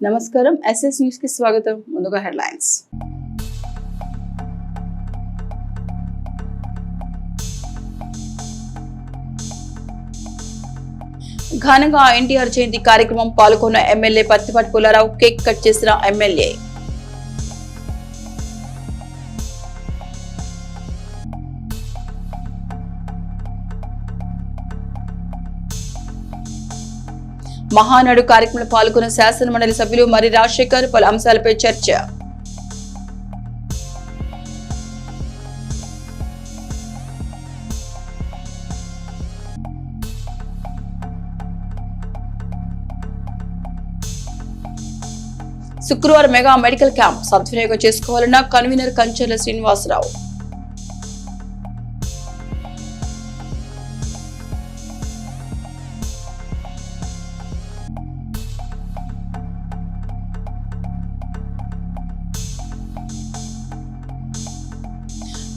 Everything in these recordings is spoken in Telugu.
నమస్కారం ఎస్ఎస్ న్యూస్ కి స్వాగతం. ముందుగా హెడ్లైన్స్. ఘనంగా ఎన్టీఆర్ జయంతి కార్యక్రమం పాల్గొన్న MLA Pattipati Pullarao cake cut చేసిన ఎమ్మెల్యే. మహానాడు కార్యక్రమంలో పాల్గొన్న శాసన మండలి సభ్యులు మరి రాజశేఖర్ పలు అంశాలపై చర్చ. శుక్రవారం మెగా మెడికల్ క్యాంప్ సద్వినియోగం చేసుకోవాలన్న కన్వీనర్ కంచర్ల శ్రీనివాసరావు.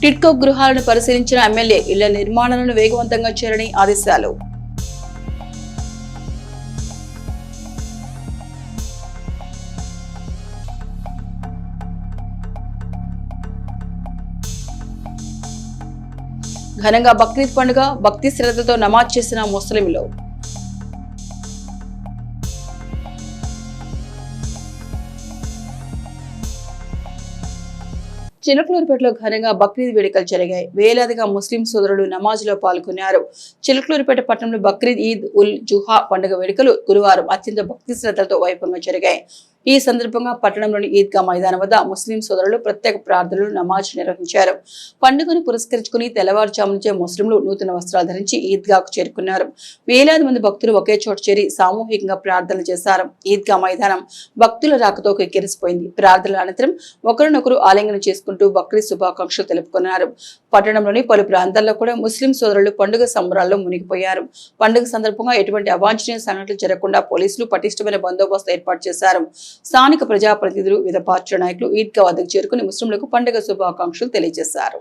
టిడ్కో గృహాలను పరిశీలించిన ఎమ్మెల్యే ఇళ్ల నిర్మాణాలను వేగవంతంగా చేయాలని ఆదేశాలు. ఘనంగా బక్రీద్ పండుగ భక్తి శ్రద్ధతో నమాజ్ చేసిన ముస్లింలు. చిలకలూరుపేటలో ఘనంగా బక్రీద్ వేడుకలు జరిగాయి. వేలాదిగా ముస్లిం సోదరులు నమాజ్లో పాల్గొన్నారు. చిలకలూరుపేట పట్టణంలో బక్రీద్ ఈద్ ఉల్ జుహా పండుగ వేడుకలు గురువారం అత్యంత భక్తి శ్రద్ధలతో వైభవంగా జరిగాయి. ఈ సందర్భంగా పట్టణంలోని ఈద్గా మైదానం వద్ద ముస్లిం సోదరులు ప్రత్యేక ప్రార్థనలు నమాజ్ నిర్వహించారు. పండుగను పురస్కరించుకుని తెల్లవారుజాము నుంచే ముస్లింలు నూతన వస్త్రాలు ధరించి ఈద్గాకు చేరుకున్నారు. వేలాది మంది భక్తులు ఒకే చోట చేరి సామూహికంగా ప్రార్థనలు చేశారు. ఈద్గా మైదానం భక్తుల రాకతో కిక్కిరిసిపోయింది. ప్రార్థనల అనంతరం ఒకరినొకరు ఆలింగనం చేసుకుంటూ బక్రీద్ శుభాకాంక్షలు తెలుపుకున్నారు. పట్టణంలోని పలు ప్రాంతాల్లో కూడా ముస్లిం సోదరులు పండుగ సంబరాల్లో మునిగిపోయారు. పండుగ సందర్భంగా ఎటువంటి అవాంఛనీయ సంఘటనలు జరగకుండా పోలీసులు పటిష్టమైన బందోబస్తు ఏర్పాటు చేశారు. స్థానిక ప్రజాప్రతినిధులు వివిధ పార్టీల నాయకులు ఈద్గా వద్దకు చేరుకుని ముస్లింలకు పండుగ శుభాకాంక్షలు తెలియజేశారు.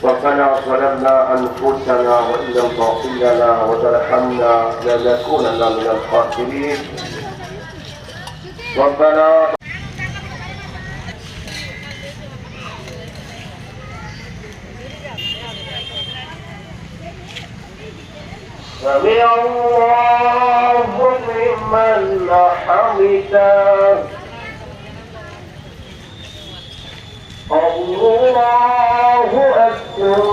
ربنا ظلمنا أنفسنا وإن لم تغفر لنا وترحمنا لنكونن من الخاسرين ربنا سمع الله لمن حمده الله أكبر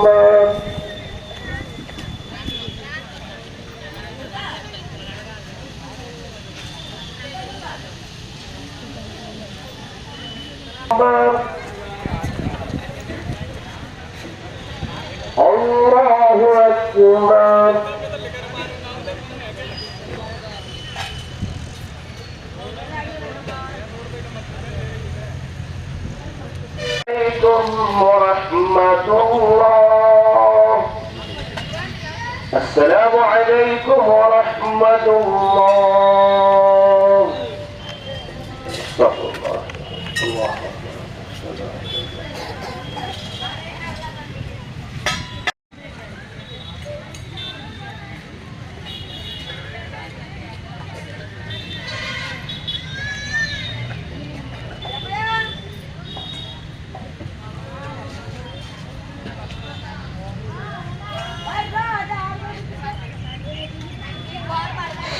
الله أكبر ورحمة الله السلام عليكم ورحمة الله استغفر الله الله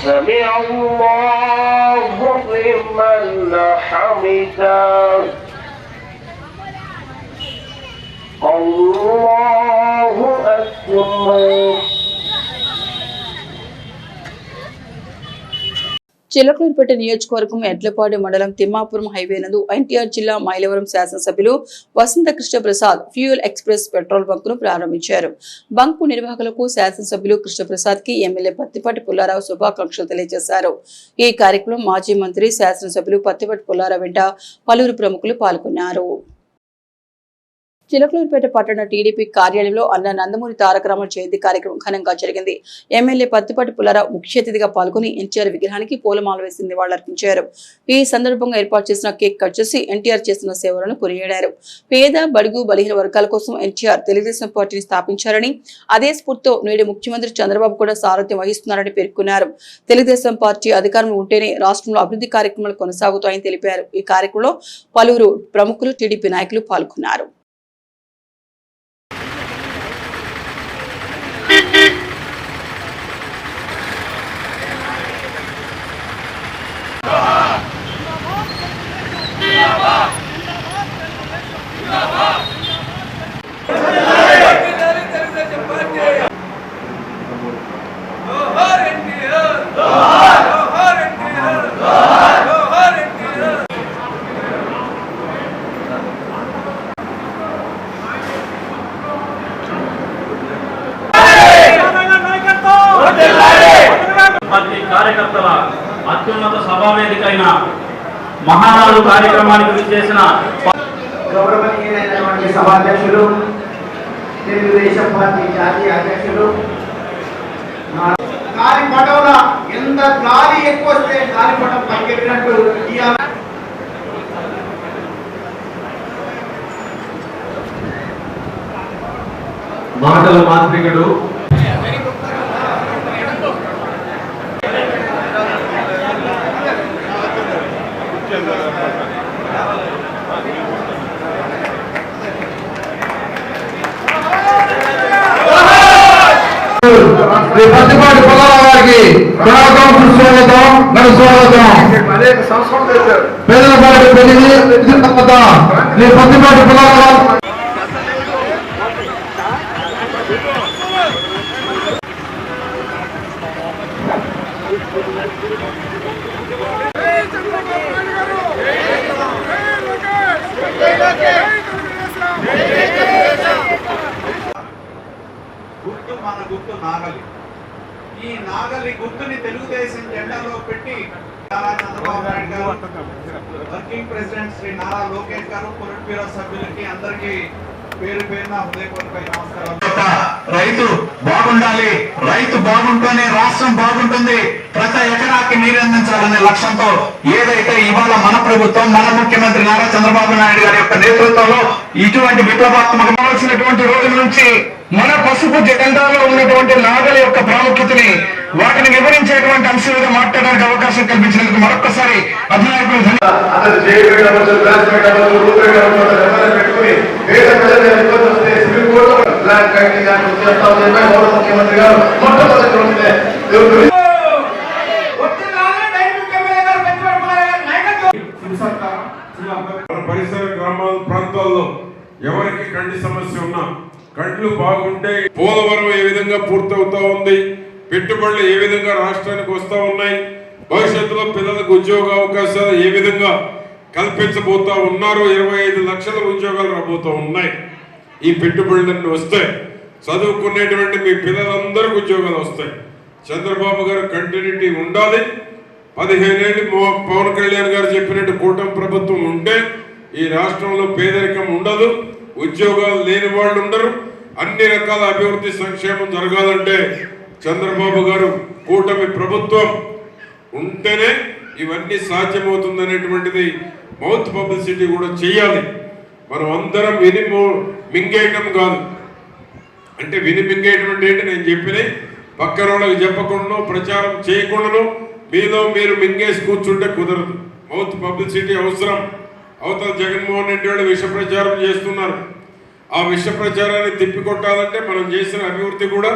سمع الله لمن حمده الله أكبر. చిలకలూరుపేట నియోజకవర్గం ఎడ్లపాడు మండలం తిమ్మాపురం హైవే నందు ఎన్టీఆర్ జిల్లా మైలవరం శాసనసభ్యులు Vasantha Krishna Prasad fuel express petrol bunk ను ప్రారంభించారు. బంకు నిర్వాహకులకు శాసనసభ్యులు కృష్ణప్రసాద్ కి ఎమ్మెల్యే పత్తిపాటి పుల్లారావు శుభాకాంక్షలు తెలియజేశారు. ఈ కార్యక్రమం మాజీ మంత్రి శాసనసభ్యులు పత్తిపాటి పుల్లారావు వెంట పలువురు ప్రముఖులు పాల్గొన్నారు. చిలకలూరుపేట పట్టణ టీడీపీ కార్యాలయంలో అన్న నందమూరి తారక రామారావు జయంతి కార్యక్రమం ఘనంగా జరిగింది. ఎమ్మెల్యే పత్తిపాటి పుల్లారావు ముఖ్య అతిథిగా పాల్గొని ఎన్టీఆర్ విగ్రహానికి పూలమాల వేసి నివాళులర్పించారు. ఈ సందర్భంగా ఏర్పాటు చేసిన కేక్ కట్ చేసి ఎన్టీఆర్ చేసిన సేవలను కొనియాడారు. పేద బడుగు బలహీన వర్గాల కోసం ఎన్టీఆర్ తెలుగుదేశం పార్టీని స్థాపించారని, అదే స్ఫూర్తితో నేడు ముఖ్యమంత్రి చంద్రబాబు కూడా సారథ్యం వహిస్తున్నారని పేర్కొన్నారు. తెలుగుదేశం పార్టీ అధికారం ఉంటేనే రాష్ట్రంలో అభివృద్ధి కార్యక్రమాలు కొనసాగుతాయని తెలిపారు. ఈ కార్యక్రమంలో పలువురు ప్రముఖులు, టీడీపీ నాయకులు పాల్గొన్నారు. కార్యకర్తల అత్యున్నత సభావేదికైన మహానాడు కార్యక్రమానికి విచ్చేసిన గౌరవనీయులైనటువంటి సభాధ్యక్షులు, తెలుగుదేశం పార్టీ జాతీయ అధ్యక్షులు, గాలిపటంలో ఎంత గాలి ఎక్కువ వస్తే గాలిపటం పైకెట్టినట్టు మాటల మాంత్రికుడు పత్తిపాటి పుల్లారావు గారికి స్వాగతం, అనేక సంస్కృతులు పేదలపాటి పత్తిపాటి పుల్లారావు గుర్తు మన గుర్తు నాగలి. ఈ నాగలి గుర్తుని తెలుగుదేశం జెండాలో పెట్టి చంద్రబాబు నాయుడు గారు, వర్కింగ్ ప్రెసిడెంట్ శ్రీ నారా లోకేష్ గారు, పొలిట్ బ్యూరో సభ్యులకి అందరికీ పేరు పేరున హృదయపూర్వక నమస్కారాలు. రైతు బాగుండాలి, రైతు బాగుంటేనే రాష్ట్రం బాగుంటుంది, ప్రతి ఎకరాకి నీరు అందించాలనే లక్ష్యంతో ఏదైతే ఇవాళ మన ప్రభుత్వం, మన ముఖ్యమంత్రి నారా చంద్రబాబు నాయుడు గారి యొక్క నేతృత్వంలో ఇటువంటి విప్లవాత్మకమైనటువంటి రోజుల నుంచి మన పసుపు జెండాలో ఉన్నటువంటి నాగలి యొక్క ప్రాముఖ్యతని వాటిని వివరించేటువంటి అంశాలుగా మాట్లాడడానికి అవకాశం కల్పించినందుకు మరొకసారి అధినాయకులు ముఖ్యమంత్రి గారు పరిసర గ్రామాల ప్రాంతాల్లో ఎవరికి కంటి సమస్య ఉన్నా, కండ్లు బాగుంటే పోలవరం ఏ విధంగా పూర్తవుతా ఉంది, పెట్టుబడులు ఏ విధంగా రాష్ట్రానికి వస్తా ఉన్నాయి, భవిష్యత్తులో పిల్లలకు ఉద్యోగ అవకాశాలు ఏ విధంగా కల్పించబోతా ఉన్నారు, 25 లక్షల ఉద్యోగాలు రాబోతూ ఉన్నాయి. ఈ పెట్టుబడులన్నీ వస్తాయి, చదువుకునేటువంటి మీ పిల్లలందరికీ ఉద్యోగాలు వస్తాయి. చంద్రబాబు గారు కంటిన్యూటీ ఉండాలి. 15 ఏళ్ళు పవన్ కళ్యాణ్ గారు చెప్పినట్టు కూటమి ప్రభుత్వం ఉంటే ఈ రాష్ట్రంలో పేదరికం ఉండదు, ఉద్యోగాలు లేని వాళ్ళు ఉండరు. అన్ని రకాల అభివృద్ధి సంక్షేమం జరగాలంటే చంద్రబాబు గారు కూటమి ప్రభుత్వం ఉంటేనే ఇవన్నీ సాధ్యమవుతుందనేటువంటిది మౌత్ పబ్లిసిటీ కూడా చేయాలి. మనం అందరం విని మింగేయటం కాదు. అంటే విని మింగేటువంటి ఏంటి, నేను చెప్పిన పక్కన వాళ్ళకి చెప్పకుండా ప్రచారం చేయకుండాను మీలో మీరు మింగేసి కూర్చుంటే కుదరదు. మౌత్ పబ్లిసిటీ అవసరం. అవతల జగన్మోహన్ రెడ్డి వాళ్ళు విష ప్రచారం చేస్తున్నారు. ఆ విష ప్రచారాన్ని తిప్పికొట్టాలంటే మనం చేసిన అభివృద్ధి కూడా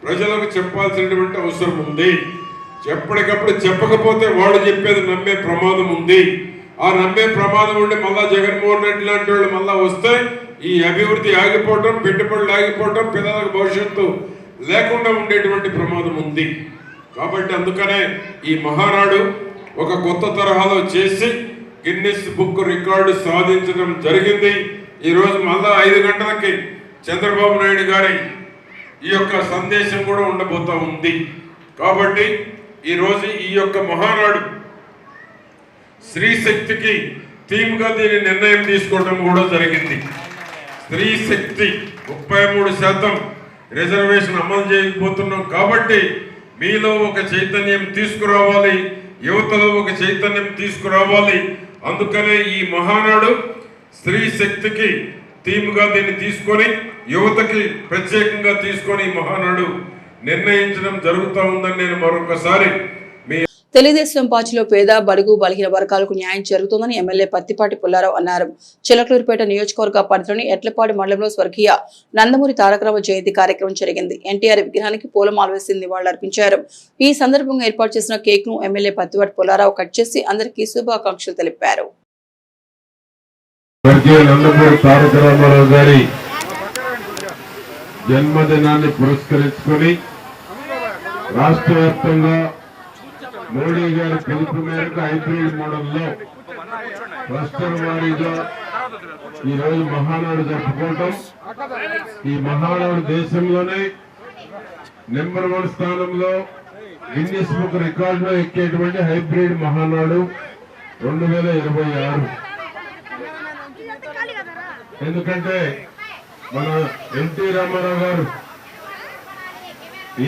ప్రజలకు చెప్పాల్సినటువంటి అవసరం ఉంది. ఎప్పటికప్పుడు చెప్పకపోతే వాడు చెప్పేది నమ్మే ప్రమాదం ఉంది. ఆ నమ్మే ప్రమాదం ఉండి మళ్ళా జగన్మోహన్ రెడ్డి లాంటి వాళ్ళు మళ్ళా వస్తే ఈ అభివృద్ధి ఆగిపోవటం, పెట్టుబడులు ఆగిపోవటం, పిల్లలకు భవిష్యత్తు లేకుండా ఉండేటువంటి ప్రమాదం ఉంది. కాబట్టి అందుకనే ఈ మహానాడు ఒక కొత్త తరహాలో చేసి గిన్నిస్ బుక్ రికార్డు సాధించడం జరిగింది. ఈరోజు మళ్ళా 5 గంటలకి చంద్రబాబు నాయుడు గారి ఈ యొక్క సందేశం కూడా ఉండబోతా ఉంది. కాబట్టి ఈరోజు ఈ యొక్క మహానాడు స్త్రీ శక్తికి థీమ్గా దీని నిర్ణయం తీసుకోవడం కూడా జరిగింది. స్త్రీ శక్తి 33% రిజర్వేషన్ అమలు చేయబోతున్నాం కాబట్టి మీలో ఒక చైతన్యం తీసుకురావాలి, యువతలో ఒక చైతన్యం తీసుకురావాలి. అందుకనే ఈ మహానాడు స్త్రీ శక్తికి థీమ్గా దీన్ని తీసుకొని యువతకి ప్రత్యేకంగా తీసుకొని మహానాడు నిర్ణయించడం జరుగుతూ ఉందని నేను మరొకసారి తెలుగుదేశం పార్టీలో పేద బడుగు బలహీన వర్గాలకు న్యాయం జరుగుతుందని ఎమ్మెల్యే పత్తిపాటి పుల్లారావు అన్నారు. చిలకలూరిపేట నియోజకవర్గ పరిధిలోని ఎట్లపాడి మండలంలో స్వర్గీయ నందమూరి తారక రామారావు జయంతి కార్యక్రమం జరిగింది. ఎన్టీఆర్ విగ్రహానికి పూలమాల వేసి నివాళులర్పించారు. ఈ సందర్భంగా ఏర్పాటు చేసిన కేక్ ను ఎమ్మెల్యే పత్తిపాటి పుల్లారావు కట్ చేసి అందరికీ శుభాకాంక్షలు తెలిపారు. జన్మదినాన్ని పురస్కరించుకొని రాష్ట్ర వ్యాప్తంగా మోడీ గారి పిలుపు మేరకు హైబ్రిడ్ మోడల్లో క్లస్టర్ వారీగా ఈ రోజు మహానాడు జరుపుకోవటం. ఈ మహానాడు దేశంలోనే నెంబర్ 1 స్థానంలో గిన్నిస్ బుక్ రికార్డులో ఎక్కేటువంటి హైబ్రిడ్ మహానాడు 2026. ఎందుకంటే మన ఎన్టీ రామారావు గారు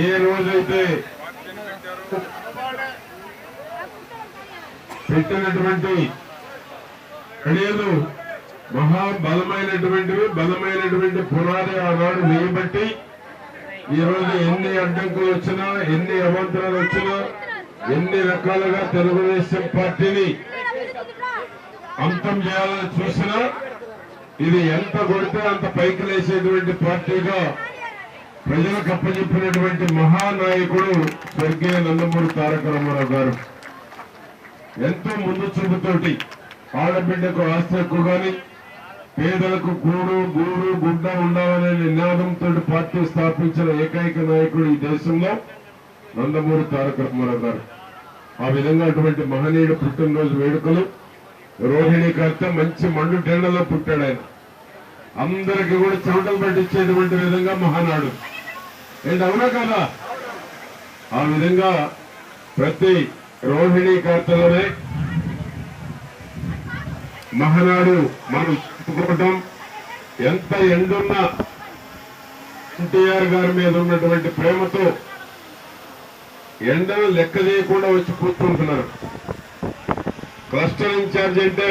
ఏ రోజైతే పెట్టినటువంటి కడియలు బలమైనటువంటి పునాది ఆనాడు వేయబట్టి ఈ రోజు ఎన్ని అడ్డంకులు వచ్చినా, ఎన్ని అవాంతరాలు వచ్చినా, ఎన్ని రకాలుగా తెలుగుదేశం పార్టీని అంతం చేయాలని చూసినా ఇది ఎంత కొడితే అంత పైకి లేచేటువంటి పార్టీగా ప్రజలకు అప్పచెప్పినటువంటి మహానాయకుడు స్వర్గీయ నందమూరి తారక రామారావు గారు. ఎంతో ముందు చూపుతోటి ఆడబిడ్డకు ఆస్తి హక్కు గాని, పేదలకు గూడు గుడ్డ ఉండాలనే నినాదంతో పార్టీ స్థాపించిన ఏకైక నాయకుడు ఈ దేశంలో నందమూరి తారక రామారావు గారు. ఆ విధంగా అటువంటి మహనీయుడు పుట్టినరోజు వేడుకలు రోహిణి కర్త మంచి మండు టెండలో పుట్టాడు ఆయన. అందరికి కూడా చెమటలు పట్టించేటువంటి విధంగా మహానాడు ఏంటి, అవునా కదా? ఆ విధంగా ప్రతి రోహిణి కర్తలోనే మహానాడు మనం చెప్పుకోవటం. ఎంత ఎండున్నా ఎన్టీఆర్ గారి మీద ఉన్నటువంటి ప్రేమతో ఎండను లెక్క చేయకుండా వచ్చి కూర్చుంటున్నారు. క్లస్టర్ ఇన్ఛార్జ్ అంటే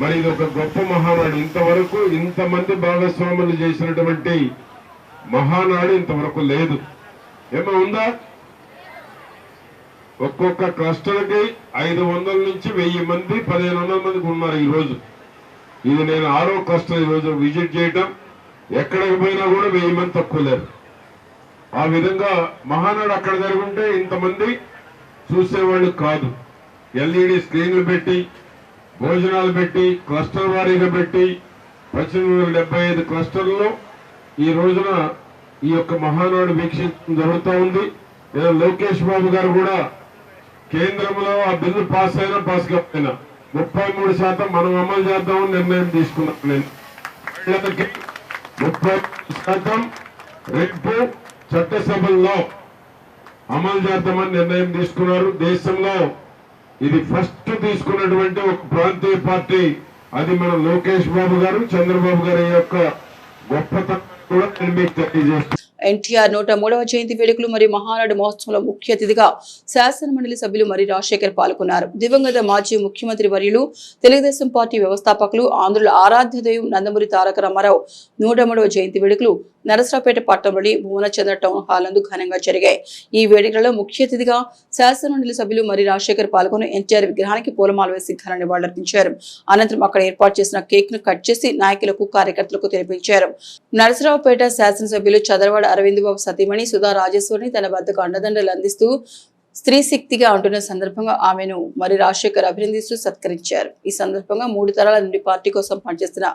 మరి ఇది ఒక గొప్ప మహానాడు. ఇంతవరకు ఇంతమంది భాగస్వాములు చేసినటువంటి మహానాడు ఇంతవరకు లేదు. ఏమో ఉందా? ఒక్కొక్క క్లస్టర్కి 500 నుంచి 1000 మంది 1500 మందికి ఉన్నారు ఈ రోజు. ఇది నేను 6వ క్లస్టర్ ఈ రోజు విజిట్ చేయటం. ఎక్కడికి పోయినా కూడా 1000 మంది తక్కువ లేరు. ఆ విధంగా మహానాడు అక్కడ జరుగుంటే ఇంతమంది చూసేవాళ్ళు కాదు. ఎల్ఈడి స్క్రీన్లు పెట్టి, భోజనాలు పెట్టి, క్లస్టర్ వారీగా పెట్టి 1875 క్లస్టర్లో ఈ రోజున ఈ యొక్క మహానాడు వీక్షించడం జరుగుతూ ఉంది. లోకేష్ బాబు గారు కూడా కేంద్రంలో ఆ బిల్లు పాస్ అయినా పాస్ కాకపోయినా 33% మనం అమలు చేద్దామని నిర్ణయం తీసుకున్నాను. నేను 30% రేపు చట్టసభల్లో అమలు చేద్దామని నిర్ణయం తీసుకున్నారు. దేశంలో ఇది ఫస్ట్ తీసుకున్నటువంటి ఒక ప్రాంతీయ పార్టీ. అది మన లోకేష్ బాబు గారు, చంద్రబాబు గారి యొక్క గొప్పతనం కూడా నేను మీకు తెలియజేస్తాను. ఎన్టీఆర్ 103వ జయంతి వేడుకలు మరియు మహానాడు మహోత్సవంలో ముఖ్య అతిథిగా శాసన మండలి సభ్యులు మరి రాజశేఖర్ పాల్గొన్నారు. దివంగత మాజీ ముఖ్యమంత్రి వర్యులు, తెలుగుదేశం పార్టీ వ్యవస్థాపకులు, ఆంధ్రుల ఆరాధ్య దైవం నందమూరి తారక రామారావు 103వ జయంతి వేడుకలు నరసరావుపేట పట్టణంలోని భువనచంద్ర టౌన్ హాల్ నందు ఘనంగా జరిగాయి. ఈ వేడుకలలో ముఖ్య అతిథిగా శాసన మండలి సభ్యులు మరి రాజశేఖర్ పాల్గొని ఎన్టీఆర్ విగ్రహానికి పూలమాల వేసి ఘన నివాళులర్పించారు. అనంతరం అక్కడ ఏర్పాటు చేసిన కేక్ ను కట్ చేసి నాయకులకు, కార్యకర్తలకు తినిపించారు. నరసరావుపేట శాసనసభ్యులు చదరవాడ అరవింద్ బాబు సతీమణి సుధా రాజేశ్వరిని తన వద్దకు అండదండలు అందిస్తూ స్త్రీ శక్తిగా అంటున్న సందర్భంగా ఆమెను మరి రాజశేఖర్ అభినందిస్తూ సత్కరించారు. ఈ సందర్భంగా 3 తరాల నుండి పార్టీ కోసం పనిచేస్తున్న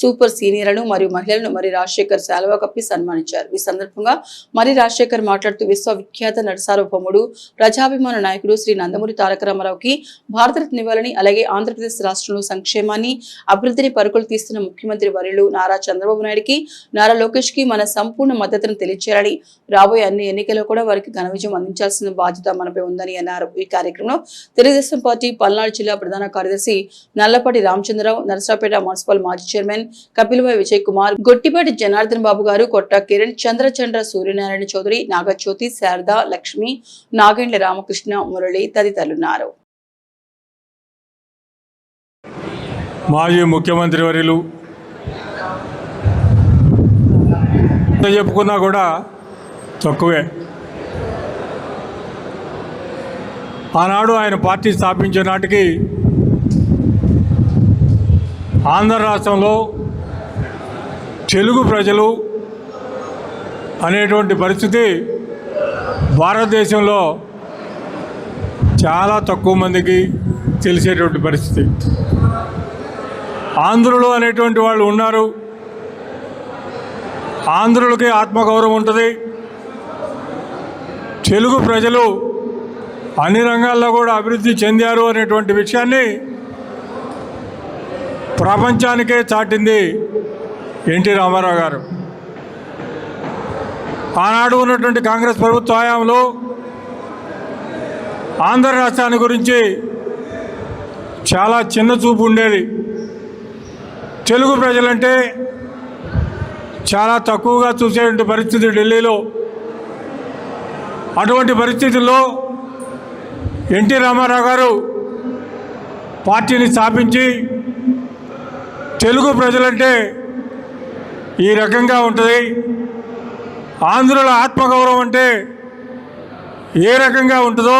సూపర్ సీనియర్లను మరియు మహిళలను మరి రాజశేఖర్ శాలువా కప్పి సన్మానించారు. ఈ సందర్భంగా మరి రాజశేఖర్ మాట్లాడుతూ విశ్వవిఖ్యాత నటసార్వభౌముడు, ప్రజాభిమాన నాయకుడు శ్రీ నందమూరి తారక రామారావుకి భారతరత్న ఇవ్వాలని, అలాగే ఆంధ్రప్రదేశ్ రాష్ట్రంలో సంక్షేమాన్ని, అభివృద్ధిని పరుగులు తీస్తున్న ముఖ్యమంత్రి వర్యులు నారా చంద్రబాబు నాయుడుకి, నారా లోకేష్ కి మన సంపూర్ణ మద్దతును తెలియజేయాలని, రాబోయే అన్ని ఎన్నికల్లో కూడా వారికి ఘన విజయం అందించాల్సిన బాధ్యత మన పాలనపై ఉందని అన్నారు. ఈ కార్యక్రమంలో తెలుగుదేశం పార్టీ పల్నాడు జిల్లా ప్రధాన కార్యదర్శి నల్లపాటి రామచంద్రరావు, నరసరావుపేట మున్సిపల్ మాజీ చైర్మన్ కపిల్వాయి విజయ్ కుమార్, గొట్టిపాటి జనార్దన్ బాబు గారు, కొట్ట కిరణ్, చంద్ర సూర్యనారాయణ చౌదరి, నాగజ్యోతి, శారద, లక్ష్మి, నాగేండ్ల రామకృష్ణ, మురళి తదితరులున్నారు. మాజీ ముఖ్యమంత్రి వర్యులు చెప్పుకున్నా కూడా తక్కువే. ఆనాడు ఆయన పార్టీ స్థాపించే నాటికి ఆంధ్ర రాష్ట్రంలో తెలుగు ప్రజలు అనేటువంటి పరిస్థితి భారతదేశంలో చాలా తక్కువ మందికి తెలిసేటువంటి పరిస్థితి. ఆంధ్రులు అనేటువంటి వాళ్ళు ఉన్నారు. ఆంధ్రులకి ఆత్మగౌరవం ఉంటుంది. తెలుగు ప్రజలు అన్ని రంగాల్లో కూడా అభివృద్ధి చెందారు అనేటువంటి విషయాన్ని ప్రపంచానికే చాటింది ఎన్టీ రామారావు గారు. ఆనాడు ఉన్నటువంటి కాంగ్రెస్ ప్రభుత్వ హయాంలో ఆంధ్ర రాష్ట్రాన్ని గురించి చాలా చిన్న చూపు ఉండేది. తెలుగు ప్రజలంటే చాలా తక్కువగా చూసేటువంటి పరిస్థితి ఢిల్లీలో. అటువంటి పరిస్థితుల్లో ఎన్టీ రామారావు గారు పార్టీని స్థాపించి తెలుగు ప్రజలంటే ఈ రకంగా ఉంటుంది, ఆంధ్రుల ఆత్మగౌరవం అంటే ఏ రకంగా ఉంటుందో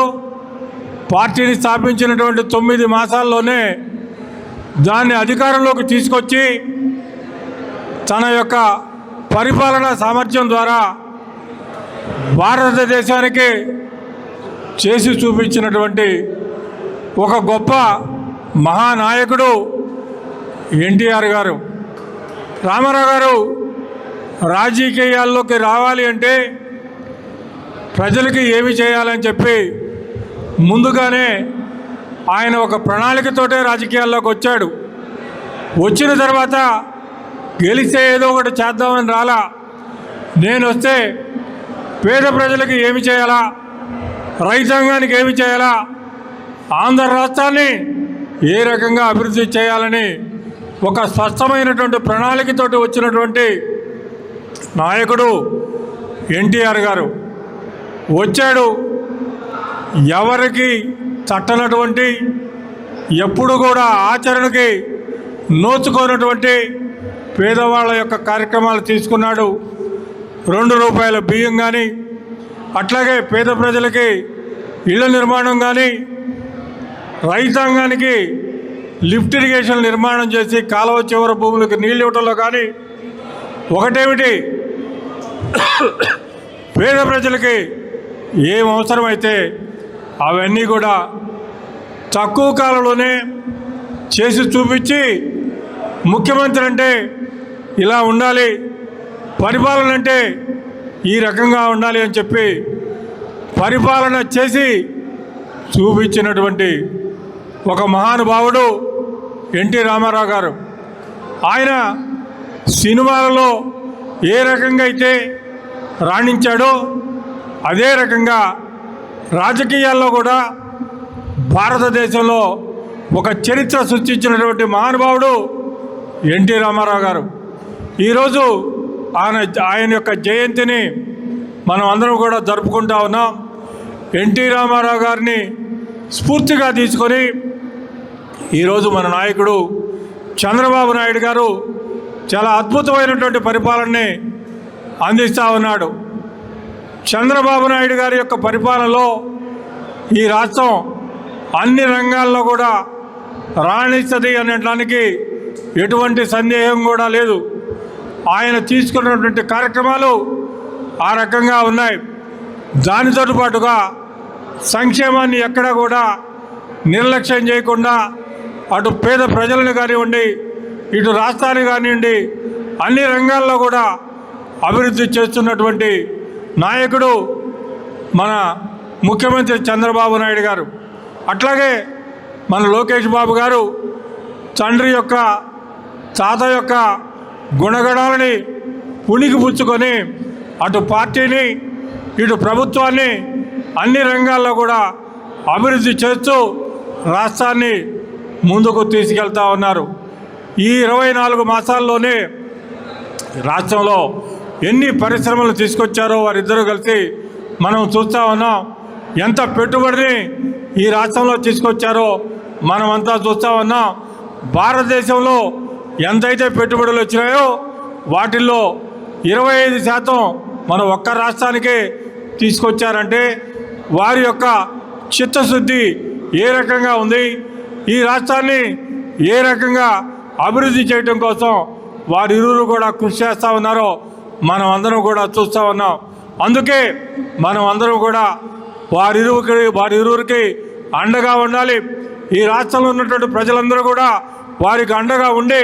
పార్టీని స్థాపించినటువంటి 9 మాసాల్లోనే దాన్ని అధికారంలోకి తీసుకొచ్చి తన యొక్క పరిపాలనా సామర్థ్యం ద్వారా భారతదేశానికి చేసి చూపించినటువంటి ఒక గొప్ప మహానాయకుడు ఎన్టీఆర్ గారు. రామారావు గారు రాజకీయాల్లోకి రావాలి అంటే ప్రజలకి ఏమి చేయాలని చెప్పి ముందుగానే ఆయన ఒక ప్రణాళికతోటే రాజకీయాల్లోకి వచ్చాడు. వచ్చిన తర్వాత గెలిస్తే ఏదో ఒకటి చేద్దామని రాలా. నేను వస్తే పేద ప్రజలకు ఏమి చేయాలా, రైతాంగానికి ఏమి చేయాలా, ఆంధ్ర రాష్ట్రాన్ని ఏ రకంగా అభివృద్ధి చేయాలని ఒక స్పష్టమైనటువంటి ప్రణాళికతోటి వచ్చినటువంటి నాయకుడు ఎన్టీఆర్ గారు. వచ్చాడు, ఎవరికి తట్టనటువంటి, ఎప్పుడు కూడా ఆచరణకి నోచుకోనటువంటి పేదవాళ్ళ యొక్క కార్యక్రమాలు తీసుకున్నాడు. 2 రూపాయల బియ్యం కానీ, అట్లాగే పేద ప్రజలకి ఇళ్ల నిర్మాణం కానీ, రైతాంగానికి లిఫ్ట్ ఇరిగేషన్ నిర్మాణం చేసి కాలువ చివరి భూములకు నీళ్ళు ఇవ్వటంలో కానీ, ఒకటేమిటి పేద ప్రజలకి ఏం అవసరమైతే అవన్నీ కూడా తక్కువ కాలంలోనే చేసి చూపించి ముఖ్యమంత్రి అంటే ఇలా ఉండాలి, పరిపాలన అంటే ఈ రకంగా ఉండాలి అని చెప్పి పరిపాలన చేసి చూపించినటువంటి ఒక మహానుభావుడు ఎన్టీ రామారావు గారు. ఆయన సినిమాలలో ఏ రకంగా అయితే రాణించాడో అదే రకంగా రాజకీయాల్లో కూడా భారతదేశంలో ఒక చరిత్ర సృష్టించినటువంటి మహానుభావుడు ఎన్టీ రామారావు గారు. ఈరోజు ఆయన యొక్క జయంతిని మనం అందరం కూడా జరుపుకుంటా ఉన్నాం. ఎన్టీ రామారావు గారిని స్ఫూర్తిగా తీసుకొని ఈరోజు మన నాయకుడు చంద్రబాబు నాయుడు గారు చాలా అద్భుతమైనటువంటి పరిపాలనని అందిస్తూ ఉన్నాడు. చంద్రబాబు నాయుడు గారి యొక్క పరిపాలనలో ఈ రాష్ట్రం అన్ని రంగాల్లో కూడా రాణిస్తుంది అనడానికి ఎటువంటి సందేహం కూడా లేదు. ఆయన తీసుకున్నటువంటి కార్యక్రమాలు ఆ రకంగా ఉన్నాయి. దానితో పాటుగా సంక్షేమాన్ని ఎక్కడా కూడా నిర్లక్ష్యం చేయకుండా అటు పేద ప్రజలను కానివ్వండి, ఇటు రాష్ట్రాన్ని కానివ్వండి, అన్ని రంగాల్లో కూడా అభివృద్ధి చేస్తున్నటువంటి నాయకుడు మన ముఖ్యమంత్రి చంద్రబాబు నాయుడు గారు. అట్లాగే మన లోకేష్ బాబు గారు తండ్రి యొక్క తాత యొక్క గుణగణాలని పుణికి పుచ్చుకొని అటు పార్టీని ఇటు ప్రభుత్వాన్ని అన్ని రంగాల్లో కూడా అభివృద్ధి చేస్తూ రాష్ట్రాన్ని ముందుకు తీసుకెళ్తా ఉన్నారు. ఈ 24 మాసాల్లోనే రాష్ట్రంలో ఎన్ని పరిశ్రమలు తీసుకొచ్చారో వారిద్దరూ కలిసి మనం చూస్తూ ఉన్నాం. ఎంత పెట్టుబడిని ఈ రాష్ట్రంలో తీసుకొచ్చారో మనమంతా చూస్తూ ఉన్నాం. భారతదేశంలో ఎంతైతే పెట్టుబడులు వచ్చినాయో వాటిల్లో 25% మన ఒక్క రాష్ట్రానికే తీసుకొచ్చారంటే వారి యొక్క చిత్తశుద్ధి ఏ రకంగా ఉంది, ఈ రాష్ట్రాన్ని ఏ రకంగా అభివృద్ధి చేయడం కోసం వారిరువురు కూడా కృషి చేస్తూ ఉన్నారో మనం అందరం కూడా చూస్తూ ఉన్నాం. అందుకే మనం అందరం కూడా వారిరువురికి అండగా ఉండాలి. ఈ రాష్ట్రంలో ఉన్నటువంటి ప్రజలందరూ కూడా వారికి అండగా ఉండి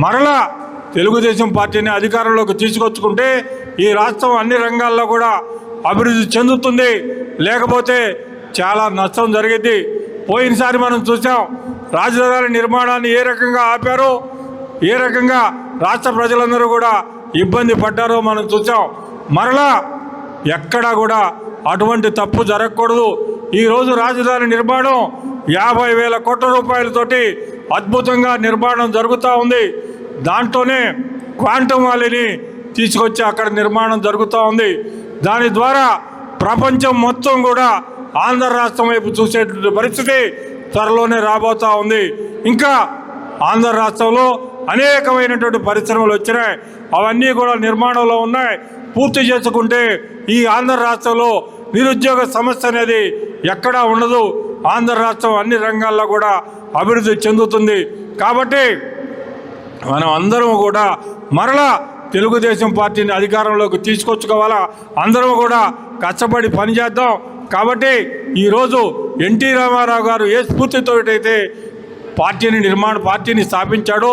మరలా తెలుగుదేశం పార్టీని అధికారంలోకి తీసుకొచ్చుకుంటే ఈ రాష్ట్రం అన్ని రంగాల్లో కూడా అభివృద్ధి చెందుతుంది. లేకపోతే చాలా నష్టం జరిగింది. పోయినసారి మనం చూసాం రాజధాని నిర్మాణాన్ని ఏ రకంగా ఆపారో, ఏ రకంగా రాష్ట్ర ప్రజలందరూ కూడా ఇబ్బంది పడ్డారో మనం చూసాం. మరలా ఎక్కడా కూడా అటువంటి తప్పు జరగకూడదు. ఈరోజు రాజధాని నిర్మాణం 50,000 కోట్ల రూపాయలతోటి అద్భుతంగా నిర్మాణం జరుగుతూ ఉంది. దాంట్లోనే క్వాంటమ్ వ్యాలీని తీసుకొచ్చి అక్కడ నిర్మాణం జరుగుతూ ఉంది. దాని ద్వారా ప్రపంచం మొత్తం కూడా ఆంధ్ర రాష్ట్రం వైపు చూసేటువంటి పరిస్థితి త్వరలోనే రాబోతూ ఉంది. ఇంకా ఆంధ్ర రాష్ట్రంలో అనేకమైనటువంటి పరిశ్రమలు వచ్చినాయి. అవన్నీ కూడా నిర్మాణంలో ఉన్నాయి. పూర్తి చేసుకుంటే ఈ ఆంధ్ర రాష్ట్రంలో నిరుద్యోగ సమస్య అనేది ఎక్కడా ఉండదు. ఆంధ్ర రాష్ట్రం అన్ని రంగాల్లో కూడా అభివృద్ధి చెందుతుంది. కాబట్టి మనం అందరం కూడా మరలా తెలుగుదేశం పార్టీని అధికారంలోకి తీసుకొచ్చుకోవాలా. అందరం కూడా కష్టపడి పనిచేద్దాం. కాబట్టి ఈరోజు ఎన్టీ రామారావు గారు ఏ స్ఫూర్తితో అయితే పార్టీని స్థాపించాడో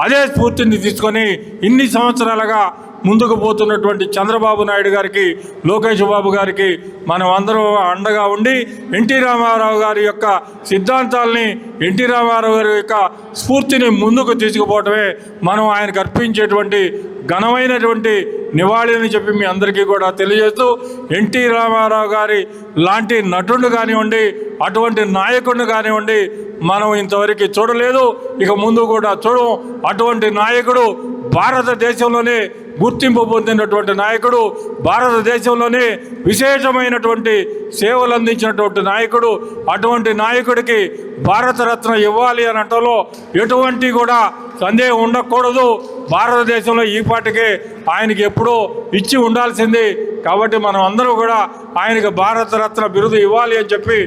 అదే స్ఫూర్తిని తీసుకొని ఇన్ని సంవత్సరాలుగా ముందుకు పోతున్నటువంటి చంద్రబాబు నాయుడు గారికి, లోకేష్ బాబు గారికి మనం అందరం అండగా ఉండి ఎన్టీ రామారావు గారి యొక్క సిద్ధాంతాలని, ఎన్టీ రామారావు గారి యొక్క స్ఫూర్తిని ముందుకు తీసుకుపోవటమే మనం ఆయనకు అర్పించేటువంటి ఘనమైనటువంటి నివాళి అని చెప్పి మీ అందరికీ కూడా తెలియజేస్తూ, ఎన్టీ రామారావు గారి లాంటి నటుడు కానివ్వండి, అటువంటి నాయకుడిని కానివ్వండి మనం ఇంతవరకు చూడలేదు, ఇక ముందు కూడా చూడం. అటువంటి నాయకుడు భారతదేశంలోనే గుర్తింపు పొందినటువంటి నాయకుడు, భారతదేశంలోనే విశేషమైనటువంటి సేవలు అందించినటువంటి నాయకుడు. అటువంటి నాయకుడికి భారతరత్న ఇవ్వాలి అనటంలో ఎటువంటి కూడా సందేహం ఉండకూడదు. భారతదేశంలో ఈ పాటికే ఆయనకి ఎప్పుడో ఇచ్చి ఉండాల్సింది. కాబట్టి మనం అందరూ కూడా ఆయనకు భారతరత్న బిరుదు ఇవ్వాలి అని చెప్పి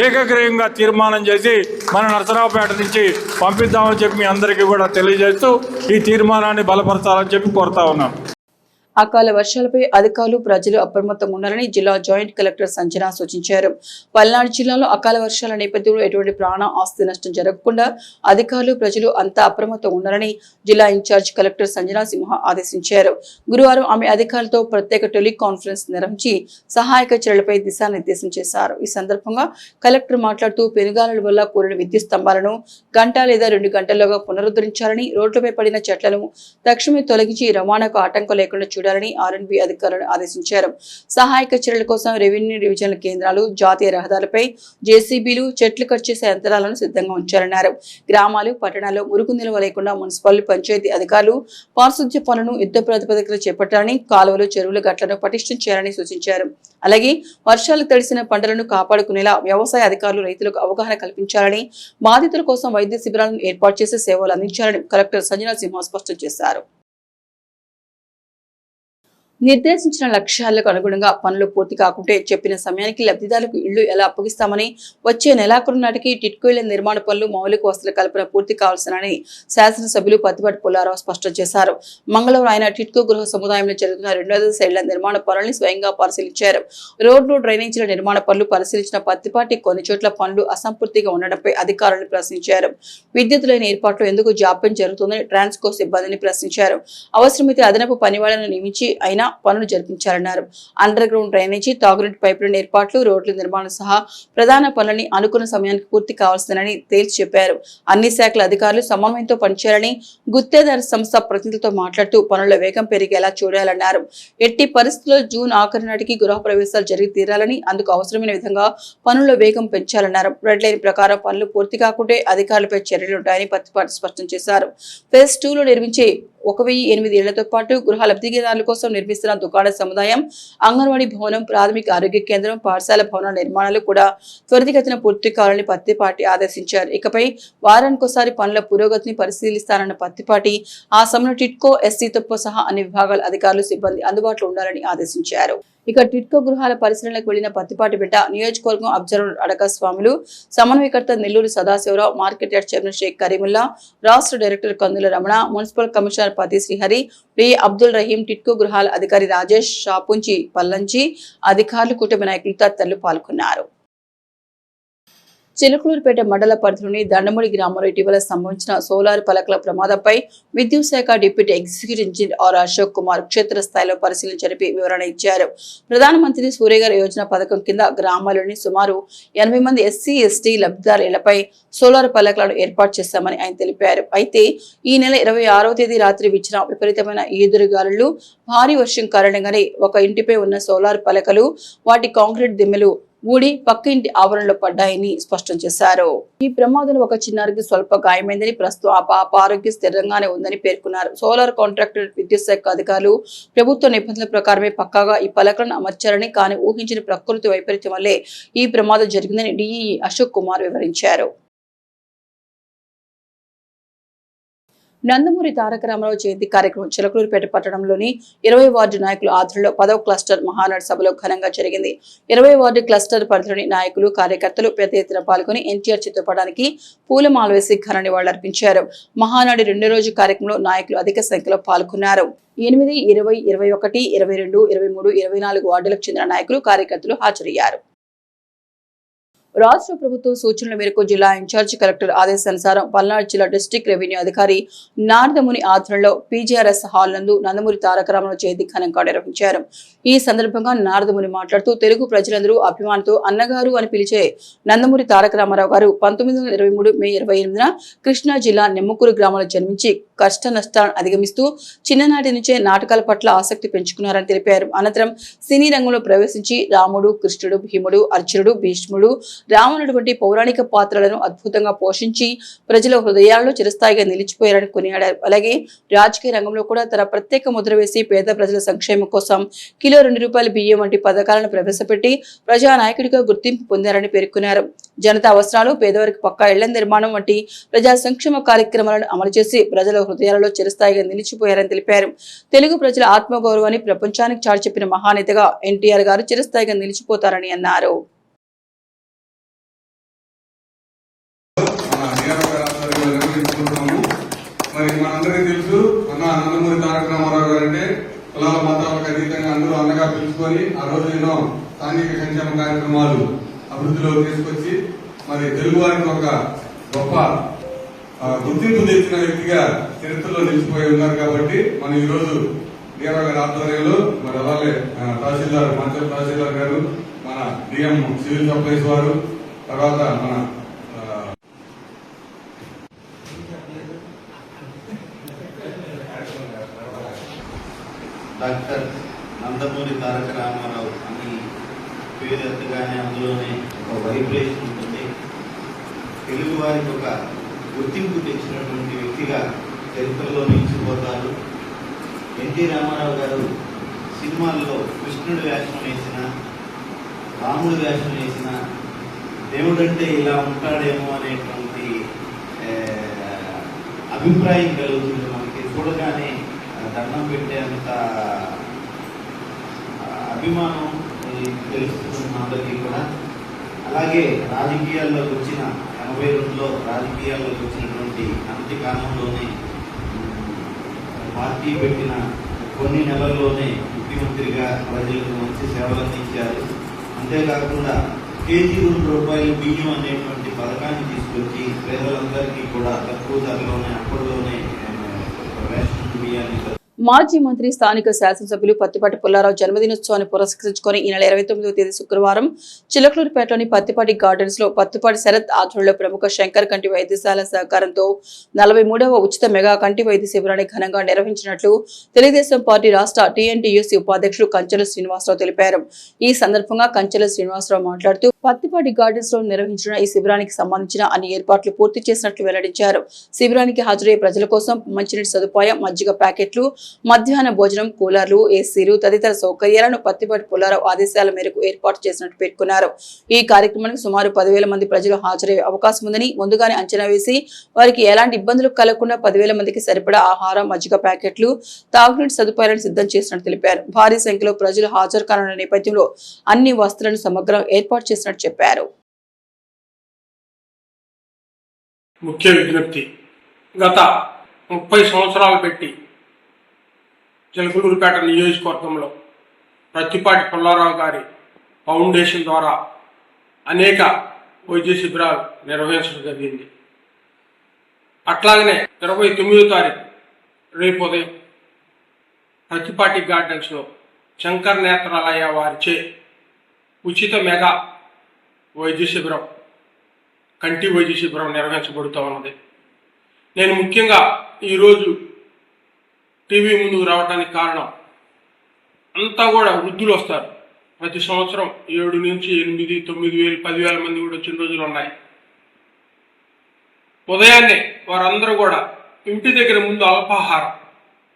ఏకగ్రీవంగా తీర్మానం చేసి మన నరసరావుపేట నుంచి పంపిద్దామని చెప్పి మీ అందరికీ కూడా తెలియజేస్తూ ఈ తీర్మానాన్ని బలపరచాలని చెప్పి కోరుతా ఉన్నాం. అకాల వర్షాలపై అధికారులు, ప్రజలు అప్రమత్తంగా ఉండాలని జిల్లా జాయింట్ కలెక్టర్ సంజన సూచించారు. పల్నాడు జిల్లాలో అకాల వర్షాల నేపథ్యంలో ఎటువంటి ప్రాణ ఆస్తి నష్టం జరగకుండా అధికారులు, ప్రజలు అంతా అప్రమత్తంగా ఉండాలని జిల్లా ఇన్ఛార్జ్ కలెక్టర్ సంజన సింహ ఆదేశించారు. గురువారం ఆమె అధికారులతో ప్రత్యేక టెలికాన్ఫరెన్స్ నిర్వహించి సహాయక చర్యలపై దిశానిర్దేశం చేశారు. ఈ సందర్భంగా కలెక్టర్ మాట్లాడుతూ పెనుగాలుల వల్ల కూలిన విద్యుత్ స్తంభాలను గంట లేదా 2 గంటల్లోగా పునరుద్ధరించాలని, రోడ్లపై పడిన చెట్లను తక్షణమే తొలగించి రవాణాకు ఆటంకం లేకుండా చూడాలని ఆర్ఎండ్బి అధికారులను ఆదేశించారు. సహాయక చర్యల కోసం రెవెన్యూ డివిజనల్ కేంద్రాలు, జాతీయ రహదారులపై జేసీబీలు, చెట్లు కట్ చేసే యంత్రాలను సిద్ధంగా ఉంచారన్నారు. గ్రామాలు, పట్టణాల్లో మురుగు నిల్వ లేకుండా మున్సిపల్, పంచాయతీ అధికారులు పారిశుద్ధ్య పనులను యుద్ధ ప్రాతిపదికన చేపట్టాలని, కాలువలు, చెరువుల గట్లను పటిష్టం చేయాలని సూచించారు. అలాగే వర్షాలు తడిసిన పంటలను కాపాడుకునేలా వ్యవసాయ అధికారులు రైతులకు అవగాహన కల్పించాలని, బాధితుల కోసం వైద్య శిబిరాలను ఏర్పాటు చేసి సేవలు అందించాలని కలెక్టర్ సంజన సింహ స్పష్టం చేశారు. నిర్దేశించిన లక్ష్యాలకు అనుగుణంగా పనులు పూర్తి కాకుంటే చెప్పిన సమయానికి లబ్ధిదారులకు ఇళ్లు ఎలా అప్పగిస్తామని, వచ్చే నెలాఖరు నాటికి టిట్కో ఇళ్ల నిర్మాణ పనులు, మౌలిక వసతుల కల్పన పూర్తి కావాల్సినని శాసనసభ్యులు పత్తిపాటి పుల్లారావు స్పష్టం చేశారు. మంగళవారం ఆయన టిట్కో గృహ సముదాయంలో జరుగుతున్న 2వ దశ ఇళ్ల నిర్మాణ పనులను స్వయంగా పరిశీలించారు. రోడ్లు, డ్రైనేజీల నిర్మాణ పనులు పరిశీలించిన పత్తిపాటి కొన్ని చోట్ల పనులు అసంపూర్తిగా ఉండడంపై అధికారులను ప్రశ్నించారు. విద్యుత్ లేని ఏర్పాట్లు ఎందుకు జాప్యం జరుగుతుందని ట్రాన్స్కో సిబ్బందిని ప్రశ్నించారు. అవసరమైతే అదనపు పనివాళ్లను నియమించి అయినా పనులు జరిపించాలన్నారు. అండర్ గ్రౌండ్ డ్రైనేజీ, తాగునీటి పైపులైన్ ఏర్పాట్లు, రోడ్ల నిర్మాణం సహా ప్రధాన పనులని అనుకున్న సమయానికి పూర్తి కావాల్సిందని తేల్చి చెప్పారు. అన్ని శాఖల అధికారులు సమన్వయంతో పనిచేయాలని గుత్తేదారు సంస్థ ప్రతినిధులతో మాట్లాడుతూ పనుల వేగం పెరిగేలా చూడాలన్నారు. ఎట్టి పరిస్థితుల్లో జూన్ ఆఖరి నాటికి గృహ ప్రవేశాలు జరిగి తీరాలని, అందుకు అవసరమైన విధంగా పనుల వేగం పెంచాలన్నారు. రెడ్ లైన్ ప్రకారం పనులు పూర్తి కాకుంటే అధికారులపై చర్యలుంటాయని పత్తిపాటి స్పష్టం చేశారు. ఫేజ్ 2 లో నిర్మించే 1008 ఇళ్లతో పాటు గృహ లబ్ధిదారుల కోసం నిర్మిస్తున్న దుకాణ సముదాయం, అంగన్వాడీ భవనం, ప్రాథమిక ఆరోగ్య కేంద్రం, పాఠశాల భవనాల నిర్మాణాలు కూడా త్వరితగతిన పూర్తి కావాలని పత్తిపాటి ఆదేశించారు. ఇకపై వారానికోసారి పనుల పురోగతిని పరిశీలిస్తానన్న పత్తిపాటి ఆ సమయంలో టిట్కో, ఎస్సీతో సహా అన్ని విభాగాల అధికారులు, సిబ్బంది అందుబాటులో ఉండాలని ఆదేశించారు. ఇక టిట్కో గృహాల పరిశీలనకు వెళ్లిన పత్తిపాటి బిడ్డ నియోజకవర్గం అబ్జర్వర్ అడక స్వాములు, సమన్వయకర్త Nellore Sadasivarao, market yard chairman Shaik Karimulla, రాష్ట్ర director Kandula Ramana, municipal commissioner Pati Srihari, D Abdul Rahim, TIDCO గృహాల అధికారి రాజేష్, షాపుంచి పల్లంచి అధికారులు, కుటుంబ నాయకులు తదితరులు పాల్గొన్నారు. చిలకలూరుపేట మండల పరిధిలోని దండముడి గ్రామంలో ఇటీవల సంభవించిన సోలార్ పలకల ప్రమాదంపై విద్యుత్ శాఖ deputy executive engineer R Ashok Kumar క్షేత్రస్థాయిలో పరిశీలన జరిపి వివరణ ఇచ్చారు. ప్రధానమంత్రి సూర్యఘర్ యోజన పథకం కింద గ్రామాల్లోని సుమారు 80 మంది ఎస్సీ, ఎస్టీ లబ్ధిదారుల ఇళ్లపై సోలార్ పలకలను ఏర్పాటు చేశామని ఆయన తెలిపారు. అయితే ఈ నెల 26వ తేదీ రాత్రి వీచిన విపరీతమైన ఈదురుగాలులు, భారీ వర్షం కారణంగానే ఒక ఇంటిపై ఉన్న సోలార్ పలకలు, వాటి కాంక్రీట్ దిమ్మెలు ఊడి పక్క ఇంటి ఆవరణలో పడ్డాయని స్పష్టం చేశారు. ఈ ప్రమాదంలో ఒక చిన్నారికి స్వల్ప గాయమైందని, ప్రస్తుతం ఆ పాప ఆరోగ్యం స్థిరంగానే ఉందని పేర్కొన్నారు. సోలార్ కాంట్రాక్టర్, విద్యుత్ శాఖ అధికారులు ప్రభుత్వ నిబంధనల ప్రకారమే పక్కాగా ఈ పలకలను అమర్చారని, కానీ ఊహించిన ప్రకృతి వైపరీత్యం వల్లే ఈ ప్రమాదం జరిగిందని డిఈ అశోక్ కుమార్ వివరించారు. నందమూరి తారక రామారావు జయంతి కార్యక్రమం చిలకలూరుపేట పట్టణంలోని 20 వార్డు నాయకుల ఆధ్వర్యంలో 10వ క్లస్టర్ మహానాడు సభలో ఘనంగా జరిగింది. 20 వార్డు క్లస్టర్ పరిధిలోని నాయకులు, కార్యకర్తలు పెద్ద ఎత్తున పాల్గొని ఎన్టీఆర్ చిత్రపటానికి పూలమాల వేసి ఘన నివాళులర్పించారు. మహానాడు 2వ రోజు కార్యక్రమంలో నాయకులు అధిక సంఖ్యలో పాల్గొన్నారు. 8, 20, 21, 22, 23, 24 వార్డులకు చెందిన నాయకులు, కార్యకర్తలు హాజరయ్యారు. రాష్ట్ర ప్రభుత్వం సూచనల మేరకు జిల్లా ఇన్ఛార్జి కలెక్టర్ ఆదేశానుసారం పల్నాడు జిల్లా డిస్ట్రిక్ట్ రెవెన్యూ అధికారి నారదముని ఆధ్వర్యంలో పీజీఆర్ఎస్ హాల్ నందు నందమూరి తారక రామారావు జయంతి ఘనంగా నిర్వహించారు. ఈ సందర్భంగా నారదముని మాట్లాడుతూ తెలుగు ప్రజలందరూ అభిమానంతో అన్నగారు అని పిలిచే నందమూరి తారక రామారావు గారు 1923 మే 28న కృష్ణా జిల్లా నెమ్మకూరు గ్రామంలో జన్మించి కష్ట నష్టాలను అధిగమిస్తూ చిన్ననాటి నుంచే నాటకాల పట్ల ఆసక్తి పెంచుకున్నారని తెలిపారు. అనంతరం సినీ రంగంలో ప్రవేశించి రాముడు, కృష్ణుడు, భీముడు, అర్జునుడు, భీష్ముడు, రావణుడు వంటి పౌరాణిక పాత్రలను అద్భుతంగా పోషించి ప్రజల హృదయాల్లో చిరస్థాయిగా నిలిచిపోయారని కొనియాడారు. అలాగే రాజకీయ రంగంలో కూడా తన ప్రత్యేక ముద్ర వేసి పేద ప్రజల సంక్షేమం కోసం కిలో 2 రూపాయల బియ్యం వంటి పథకాలను ప్రవేశపెట్టి ప్రజానాయకుడిగా గుర్తింపు పొందారని పేర్కొన్నారు. జనతా అవసరాలు, పేదవారికి పక్కా ఇళ్ల నిర్మాణం వంటి ప్రజా సంక్షేమ కార్యక్రమాలను అమలు చేసి ప్రజల హృదయాలలో చిరస్థాయిగా నిలిచిపోయారని తెలిపారు. తెలుగు ప్రజల ఆత్మగౌరవాన్ని ప్రపంచానికి చాటి చెప్పిన మహానేతగా ఎన్టీఆర్ గారు చిరస్థాయిగా నిలిచిపోతారని అన్నారు. మరి మనందరికీ తెలుసు, నందమూరి తారక రామారావు గారు అంటే కులాల మతాలకు అతీతంగా అందరూ అన్నగా పిలుచుకొని ఆ రోజు ఎన్నో సాంఘిక సంక్షేమ కార్యక్రమాలు అభివృద్ధిలో తీసుకొచ్చి మరి తెలుగు వారికి ఒక గొప్ప గుర్తింపు తెచ్చిన వ్యక్తిగా చరిత్రలో నిలిచిపోయి ఉన్నారు. కాబట్టి మనం ఈ రోజు డిఆర్ఓ గారి ఆధ్వర్యంలో, మరి అలాగే తహసీల్దార్ మంచల్ తహసీల్దార్ గారు, మన డిఎం సివిల్ సప్లైస్ వారు, తర్వాత మన డాక్టర్ నందమూరి తారక రామారావు అని పేరు ఎత్తగానే అందులోనే ఒక వైబ్రేషన్ ఉంటుంది. తెలుగు వారికి ఒక గుర్తింపు తెచ్చినటువంటి వ్యక్తిగా చరిత్రలో నిలిచిపోతారు. ఎన్టీ రామారావు గారు సినిమాల్లో కృష్ణుడి వేషం వేసిన, రాముడి వేషం వేసిన, దేవుడంటే ఇలా ఉంటాడేమో అనేటువంటి అభిప్రాయం కలుగుతుంది. మనకి చూడగానే దండం పెట్టేంత అభిమానం తెలుస్తుంది అందరికీ కూడా. అలాగే రాజకీయాల్లోకి వచ్చిన 82లో రాజకీయాల్లోకి వచ్చినటువంటి అంత్య కాలంలోనే పార్టీ పెట్టిన కొన్ని నెలల్లోనే ముఖ్యమంత్రిగా ప్రజలకు మంచి సేవలు అందించారు. అంతేకాకుండా కేజీ 2 రూపాయలు బియ్యం అనేటువంటి పథకాన్ని తీసుకొచ్చి పేదలందరికీ కూడా తక్కువ ధరలోనే అప్పట్లోనే రేషన్ బియ్యాన్ని మాజీ మంత్రి స్థానిక శాసనసభ్యులు పత్తిపాటి పుల్లారావు జన్మదినోత్సవాన్ని పురస్కరించుకొని ఈ నెల 29వ తేదీ శుక్రవారం చిలకలూరుపేటలోని పత్తిపాటి గార్డెన్స్ లో పత్తిపాటి శరత్ ఆధ్వర్యంలో ప్రముఖ శంకర్ కంటి వైద్యశాల సహకారంతో 43వ ఉచిత మెగా కంటి వైద్య శిబిరాన్ని ఘనంగా నిర్వహించినట్లు తెలుగుదేశం పార్టీ రాష్ట్ర టీఎన్టీయూసీ ఉపాధ్యక్షులు కంచెల శ్రీనివాసరావు తెలిపారు. ఈ సందర్భంగా కంచెల శ్రీనివాసరావు మాట్లాడుతూ పత్తిపాటి గార్డెన్స్ లో నిర్వహించిన ఈ శిబిరానికి సంబంధించిన అన్ని ఏర్పాట్లు పూర్తి చేసినట్లు వెల్లడించారు. శిబిరానికి హాజరయ్యే ప్రజల కోసం మంచినీటి సదుపాయం, మజ్జిగ ప్యాకెట్లు, మధ్యాహ్న భోజనం, కూలర్లు, ఏసీలు తదితర సౌకర్యాలను పత్తిపాటి పుల్లారావు ఆదేశాల మేరకు ఏర్పాటు చేసినట్టు పేర్కొన్నారు. ఈ కార్యక్రమానికి సుమారు 10,000 మంది ప్రజలు హాజరయ్యే అవకాశం ఉందని ముందుగానే అంచనా వేసి వారికి ఎలాంటి ఇబ్బందులు కలగకుండా 10,000 మందికి సరిపడా ఆహారం, మజ్జిగ ప్యాకెట్లు, తాగునీటి సదుపాయాలను సిద్ధం చేసినట్టు తెలిపారు. భారీ సంఖ్యలో ప్రజలు హాజరు కానున్న నేపథ్యంలో అన్ని వసతులను సమగ్రంగా ఏర్పాటు చేసినట్టు చెప్పారు. ముఖ్య విజ్ఞప్తి, గత 30 సంవత్సరాలు పెట్టి చిలకలూరుపేట నియోజకవర్గంలో పత్తిపాటి పుల్లారావు గారి ఫౌండేషన్ ద్వారా అనేక వైద్య శిబిరాలు నిర్వహించడం జరిగింది. అట్లాగనే 29వ తారీఖు రేపు ఉదయం పత్తిపాటి గార్డెన్స్లో శంకర్ నేత్రాలయ వారిచే ఉచిత మెగా వైద్య శిబిరం, కంటి వైద్య శిబిరం నిర్వహించబడుతూ ఉన్నది. నేను ముఖ్యంగా ఈరోజు టీవీ ముందుకు రావడానికి కారణం, అంతా కూడా వృద్ధులు వస్తారు. ప్రతి సంవత్సరం 7 నుంచి 8, 9,000, 10,000 మంది కూడా వచ్చిన రోజులు ఉన్నాయి. ఉదయాన్నే వారందరూ కూడా ఇంటి దగ్గర ముందు అల్పాహారం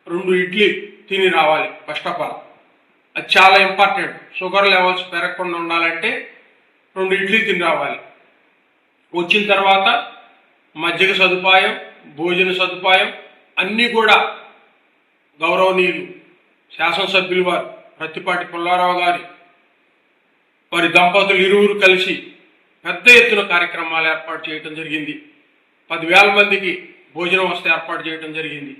2 ఇడ్లీ తిని రావాలి. ఫస్ట్ ఆఫ్ ఆల్ అది చాలా ఇంపార్టెంట్. షుగర్ లెవెల్స్ పెరగకుండా ఉండాలంటే 2 ఇడ్లీ తిని రావాలి. వచ్చిన తర్వాత మజ్జిగ సదుపాయం, భోజన సదుపాయం అన్నీ కూడా గౌరవనీయులు శాసనసభ్యులు వారు పత్తిపాటి పుల్లారావు గారి వారి దంపతులు ఇరువురు కలిసి పెద్ద ఎత్తున కార్యక్రమాలు ఏర్పాటు చేయడం జరిగింది. 10,000 మందికి భోజనం వస్తే ఏర్పాటు చేయడం జరిగింది.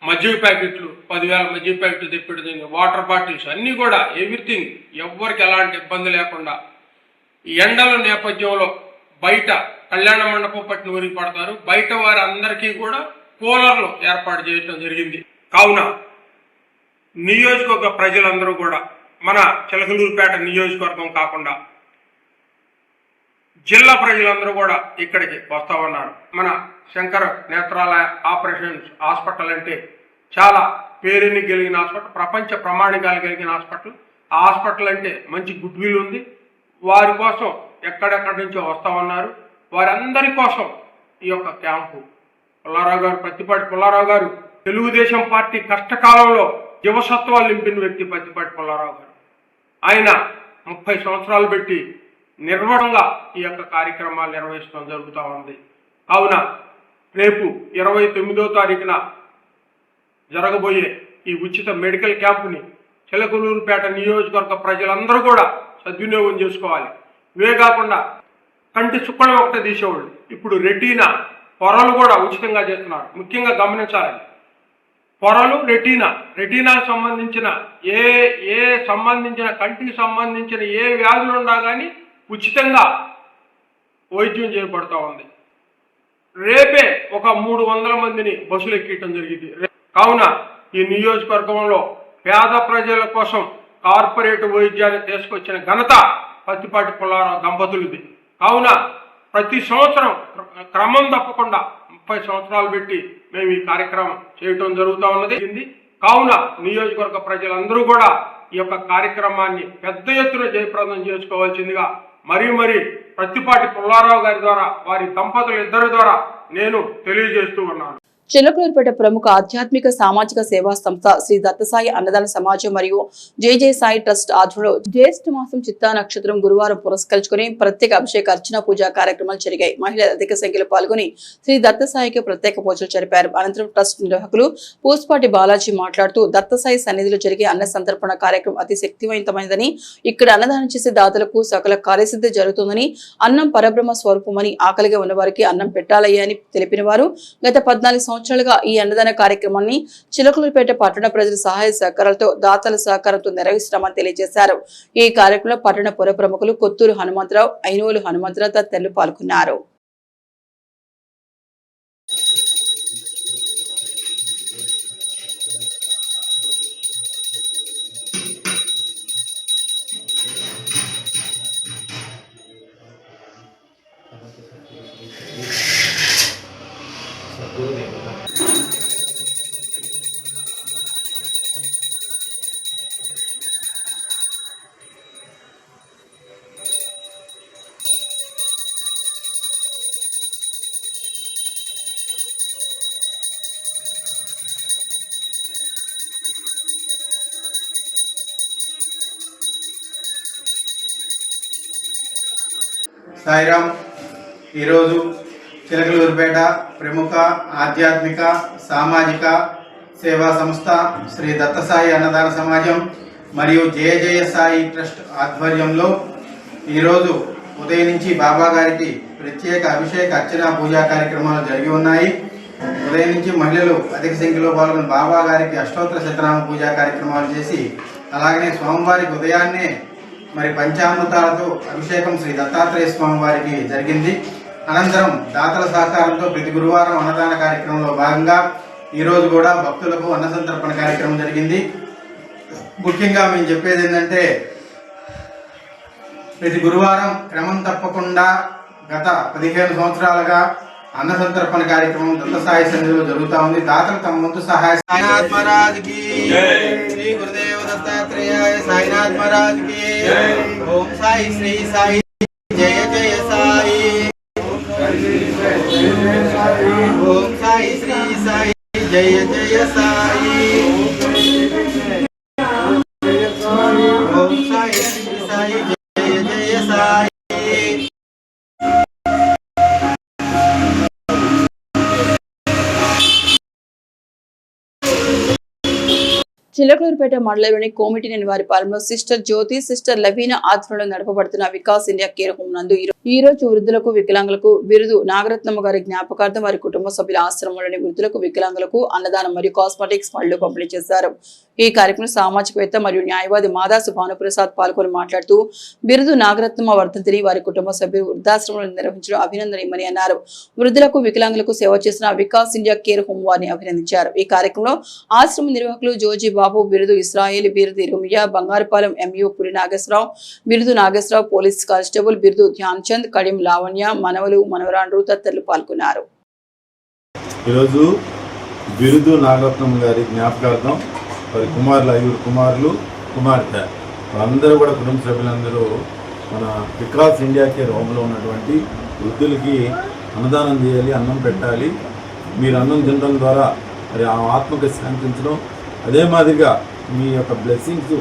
మజ్జిగ ప్యాకెట్లు 10,000 మజ్జిగ ప్యాకెట్లు తెప్పడం జరిగింది. వాటర్ బాటిల్స్ అన్నీ కూడా ఎవ్రీథింగ్, ఎవ్వరికి ఎలాంటి ఇబ్బంది లేకుండా. ఈ ఎండల నేపథ్యంలో బయట కళ్యాణ మండపం పట్టిన ఊరికి పడతారు, బయట వారి అందరికీ కూడా కూలర్లు ఏర్పాటు చేయడం జరిగింది. కావున నియోజకవర్గ ప్రజలందరూ కూడా మన చిలకలూరుపేట నియోజకవర్గం కాకుండా జిల్లా ప్రజలందరూ కూడా ఇక్కడికి వస్తూ ఉన్నారు. మన శంకర్ నేత్రాలయ ఆపరేషన్స్ హాస్పిటల్ అంటే చాలా పేరుని కలిగిన హాస్పిటల్, ప్రపంచ ప్రమాణికాలు కలిగిన హాస్పిటల్. ఆ హాస్పిటల్ అంటే మంచి గుడ్ విల్ ఉంది. వారి కోసం ఎక్కడెక్కడి నుంచో వస్తూ ఉన్నారు. వారందరి కోసం ఈ యొక్క క్యాంపు. పుల్లారావు గారు, పత్తిపాటి పుల్లారావు గారు తెలుగుదేశం పార్టీ కష్టకాలంలో యువసత్వాలు నింపిన వ్యక్తి పత్తిపాటి పుల్లారావు గారు. ఆయన 30 సంవత్సరాలు పెట్టి నిర్వహణగా ఈ యొక్క కార్యక్రమాలు నిర్వహించడం జరుగుతూ ఉంది. కావున రేపు 29వ తారీఖున జరగబోయే ఈ ఉచిత మెడికల్ క్యాంపుని చిలకలూరుపేట నియోజకవర్గ ప్రజలందరూ కూడా సద్వినియోగం చేసుకోవాలి. ఇవే కాకుండా కంటి చుక్కలు ఒకటే తీసేవాళ్ళు, ఇప్పుడు రెటీనా పొరలు కూడా ఉచితంగా చేస్తున్నారు. ముఖ్యంగా గమనించాలి, పొరలు, రెటీనాకు సంబంధించిన సంబంధించిన కంటికి సంబంధించిన ఏ వ్యాధులు ఉన్నా కానీ ఉచితంగా వైద్యం చేయబడుతూ ఉంది. రేపే ఒక 300 మందిని బస్సులు ఎక్కించడం జరిగింది. కావున ఈ నియోజకవర్గంలో పేద ప్రజల కోసం కార్పొరేట్ వైద్యాన్ని తీసుకొచ్చిన ఘనత పత్తిపాటి పుల్లారావు దంపతులది. కావున ప్రతి సంవత్సరం క్రమం తప్పకుండా 30 సంవత్సరాలు పెట్టి మేము ఈ కార్యక్రమం చేయటం జరుగుతూ ఉన్నది. కావున నియోజకవర్గ ప్రజలందరూ కూడా ఈ యొక్క కార్యక్రమాన్ని పెద్ద ఎత్తున జయప్రదం చేసుకోవాల్సిందిగా మరీ పత్తిపాటి పుల్లారావు గారి ద్వారా, వారి దంపతులు ఇద్దరి ద్వారా నేను తెలియజేస్తూ ఉన్నాను. చిలకలూరుపేట ప్రముఖ ఆధ్యాత్మిక సామాజిక సేవా సంస్థ శ్రీ దత్తసాయి అన్నదాన సమాజం మరియు జై సాయి ట్రస్ట్ ఆధ్వర్యంలో జ్యేష్ఠ మాసం చిత్తా నక్షత్రం గురువారం పురస్కరించుకుని ప్రత్యేక అభిషేక అర్చన పూజా కార్యక్రమాలు జరిగాయి. మహిళలు అధిక సంఖ్యలో పాల్గొని శ్రీ దత్తసాయికి ప్రత్యేక పూజలు జరిపారు. అనంతరం ట్రస్ట్ నిర్వాహకులు పూస్పాటి బాలాజీ మాట్లాడుతూ దత్తసాయి సన్నిధిలో జరిగే అన్న సంతర్పణ కార్యక్రమం అతి శక్తివంతమైనదని, ఇక్కడ అన్నదానం చేసే దాతలకు సకల కార్యసిద్ధి జరుగుతుందని, అన్నం పరబ్రహ్మ స్వరూపమని, ఆకలిగా ఉన్నవారికి అన్నం పెట్టాలయ్యా అని తెలిపిన వారు గత 14 సంవత్సరాలుగా ఈ అన్నదాన కార్యక్రమాన్ని చిలకలూరుపేట పట్టణ ప్రజల సహాయ సహకారాలతో దాతల సహకారంతో నిర్వహిస్తున్నామని తెలియజేశారు. ఈ కార్యక్రమంలో పట్టణ పుర ప్రముఖులు కొత్తూరు హనుమంతరావు, ఐనోలు హనుమంతరావు తదితరులు పాల్గొన్నారు. సాయిరామ్. ఈరోజు చిలకలూరిపేట ప్రముఖ ఆధ్యాత్మిక సామాజిక సేవా సంస్థ శ్రీ దత్తసాయి అన్నదాన సమాజం మరియు జయ జయ సాయి ట్రస్ట్ ఆధ్వర్యంలో ఈరోజు ఉదయం నుంచి బాబా గారికి ప్రత్యేక అభిషేక అర్చన పూజా కార్యక్రమాలు జరిగి ఉన్నాయి. ఉదయం నుంచి మహిళలు అధిక సంఖ్యలో పాల్గొని బాబా గారికి అష్టోత్తర శతనామ పూజా కార్యక్రమాలు చేసి అలాగనే స్వామివారికి ఉదయాన్నే మరి పంచామృతాలతో అభిషేకం శ్రీ దత్తాత్రేయ స్వామి వారికి జరిగింది. అనంతరం దాతల సహకారంతో ప్రతి గురువారం అన్నదాన కార్యక్రమంలో భాగంగా ఈరోజు కూడా భక్తులకు అన్న సంతర్పణ కార్యక్రమం జరిగింది. ముఖ్యంగా మేము చెప్పేది ఏంటంటే ప్రతి గురువారం క్రమం తప్పకుండా గత 15 సంవత్సరాలుగా అన్న సంతర్పణ కార్యక్రమం దత్తసాయి సన్నిధిలో జరుగుతూ ఉంది. దాతలు తమ వంతు సహాయ సాయినాథ్ మహారాజ్ కి శ్రీ గురుదేవ దత్తాత్రేయాయ సాయినాథ్ మహారాజ్ కి ఓం సాయి శ్రీ సాయి జయ జయ సాయి ఓం సాయి శ్రీ సాయి జయ జయ సాయి ఓం సాయి శ్రీ సాయి జయ జయ సాయి. చిలకలూరుపేట మండలంలోని కోమిటినేని వారిపాలెంలో సిస్టర్ జ్యోతి, సిస్టర్ లవీనా ఆధ్వర్యంలో నడపబడుతున్న వికాస్ ఇండియా కేర్ హోమ్ నందు ఈ రోజు వృద్ధులకు వికలాంగులకు బిరుదు నాగరత్నమ్మ గారి జ్ఞాపకార్థం వారి కుటుంబ సభ్యుల ఆశ్రమంలోని వృద్ధులకు వికలాంగులకు అన్నదానం మరియు కాస్మెటిక్స్ పళ్ళు పంపిణీ చేశారు. ఈ కార్యక్రమం సామాజికవేత్త మరియు న్యాయవాది మాదాసు భానుప్రసాద్ పాల్గొని మాట్లాడుతూ బిరుదు నాగరత్నమ్మ వర్ధంతిని వారి కుటుంబ సభ్యులు వృద్ధాశ్రమంలో నిర్వహించడం అభినందనీయమని అన్నారు. వృద్ధులకు వికలాంగులకు సేవ చేసిన వికాస్ ఇండియా కేర్ హోమ్ వారిని అభినందించారు. ఈ కార్యక్రమంలో ఆశ్రమ నిర్వాహకులు జోజీ బాబు, బిరుదు ఇస్రాయేల్, బిరుదు రుమియా, బంగారుపాలెం ఎంయూ పురి నాగేశ్వరరావు, బిరుదు నాగేశ్వరరావు, పోలీస్ కానిస్టేబుల్ బిరుదు ధ్యాన్ చంద్, కడిం లావణ్య, మనవలు మనవరాండ్రు తదితరులు పాల్గొన్నారు. ఈరోజు బిరుదు నాగరత్నమ్మ గారి జ్ఞాపకార్థం వారి కుమారులు 5 కుమారులు కుమార్తె వాళ్ళందరూ కూడా కుటుంబ సభ్యులందరూ మన వికాస్ ఇండియా కేర్ హోమ్లో ఉన్నటువంటి వృద్ధులకి అన్నదానం చేయాలి, అన్నం పెట్టాలి. మీరు అన్నం తినడం ద్వారా మరి ఆ ఆత్మకు శాంతించడం, అదే మాదిరిగా మీ యొక్క బ్లెస్సింగ్స్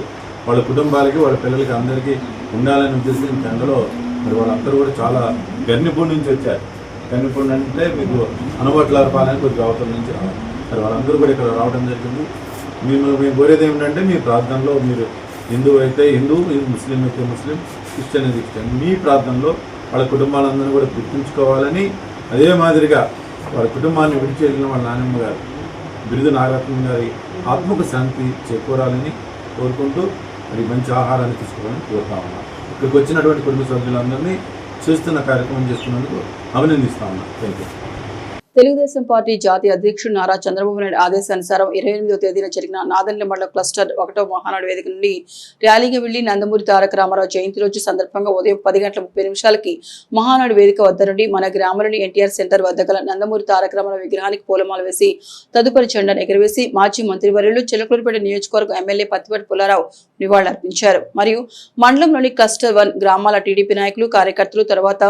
వాళ్ళ కుటుంబాలకి వాళ్ళ పిల్లలకి అందరికీ ఉండాలని ఉద్దేశం తండ్రిలో మరి వాళ్ళందరూ కూడా చాలా గన్నిపూడి నుంచి వచ్చారు. గన్నిపూడి అంటే మీకు అనుబట్లారపాలని కొద్దిగా అవతల నుంచి రావాలి. మరి వాళ్ళందరూ కూడా ఇక్కడ రావడం జరిగింది. మేము కోరేది ఏమిటంటే మీ ప్రార్థనలో మీరు హిందూ అయితే హిందూ, ముస్లిం అయితే ముస్లిం, క్రిస్టియన్ అయితే క్రిస్టియన్, మీ ప్రార్థనలో వాళ్ళ కుటుంబాలందరూ కూడా గుర్తుంచుకోవాలని, అదే మాదిరిగా వాళ్ళ కుటుంబాన్ని విడిచేసిన వాళ్ళ నాన్నమ్మ గారు బిరుదు నాగరత్నం గారి ఆత్మకు శాంతి చేకూరాలని కోరుకుంటూ మరి మంచి ఆహారాన్ని తీసుకోవాలని కోరుతా ఉన్నాం. ఇక్కడికి వచ్చినటువంటి కుటుంబ సభ్యులందరినీ చేస్తున్న కార్యక్రమం చేస్తున్నందుకు అభినందిస్తా ఉన్నాం. Thank you. తెలుగుదేశం పార్టీ జాతీయ అధ్యక్షుడు నారా చంద్రబాబు నాయుడు ఆదేశానుసారం 28వ తేదీన జరిగిన నాదెండ్ల మండల క్లస్టర్ 1వ మహానాడు వేదిక నుండి ర్యాలీగా వెళ్లి నందమూరి తారక రామారావు జయంతి రోజు సందర్భంగా ఉదయం 10:30 మహానాడు వేదిక వద్ద నుండి మన గ్రామంలోని ఎన్టీఆర్ సెంటర్ వద్ద గల నందమూరి తారక రామారావు విగ్రహానికి పూలమాల వేసి తదుపరి జెండాను ఎగురవేసి మాజీ మంత్రివర్యులు చిలకలూరుపేట నియోజకవర్గం ఎమ్మెల్యే పత్తిపాటి పుల్లారావు నివాళులర్పించారు. మరియు మండలంలోని క్లస్టర్ 1 గ్రామాల టీడీపీ నాయకులు, కార్యకర్తలు తర్వాత